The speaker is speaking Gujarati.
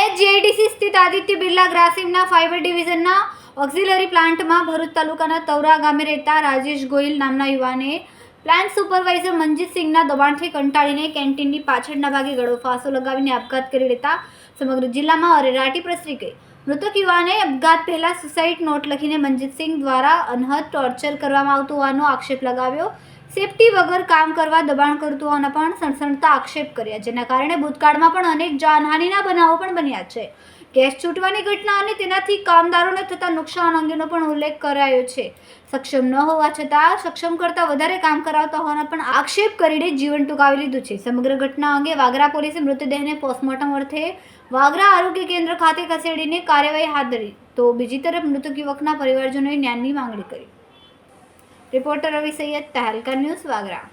વાયએચ જીઆઈડીસી સ્થિત આદિત્ય બિરલા ગ્રાસિમના ફાઇબર ડિવિઝનના ઓક્ઝિલરી પ્લાન્ટમાં ભરૂચ તાલુકાના તવરા ગામે રહેતા રાજેશ ગોહિલ નામના યુવાને પ્લાન્ટ સુપરવાઇઝર મનજીતસિંહના દબાણથી કંટાળીને કેન્ટીનની પાછળના ભાગે ગળો ફાંસો લગાવીને આપઘાત કરી લેતા સમગ્ર જિલ્લામાં અરેરાટી પ્રસરી ગઈ. મૃતક યુવાને આપઘાત પહેલા સુસાઇડ નોટ લખીને મનજીતસિંહ દ્વારા અનહદ ટોર્ચર કરવામાં આવતું હોવાનો આક્ષેપ લગાવ્યો. સેફટી વગર કામ કરવા દબાણ કરતું હોવાના પણ સણસણતા આક્ષેપ કર્યા, જેના કારણે ભૂતકાળમાં પણ અનેક જાનહાનિના બનાવો પણ બન્યા છે. ગેસ છૂટવાની ઘટના અને તેનાથી કામદારોને થતા નુકસાન અંગેનો પણ ઉલ્લેખ કરાયો છે. સક્ષમ ન હોવા છતાં સક્ષમ કરતાં વધારે કામ કરાવતા હોવાના પણ આક્ષેપ કરીને જીવન ટૂંકાવી લીધું છે. સમગ્ર ઘટના અંગે વાગરા પોલીસે મૃતદેહને પોસ્ટમોર્ટમ અર્થે વાગરા આરોગ્ય કેન્દ્ર ખાતે ખસેડીને કાર્યવાહી હાથ ધરી, તો બીજી તરફ મૃતક યુવકના પરિવારજનોએ ન્યાયની માંગણી કરી. રિપોર્ટર રવિ સૈયદ, તહેલકા ન્યૂઝ, વાગરા.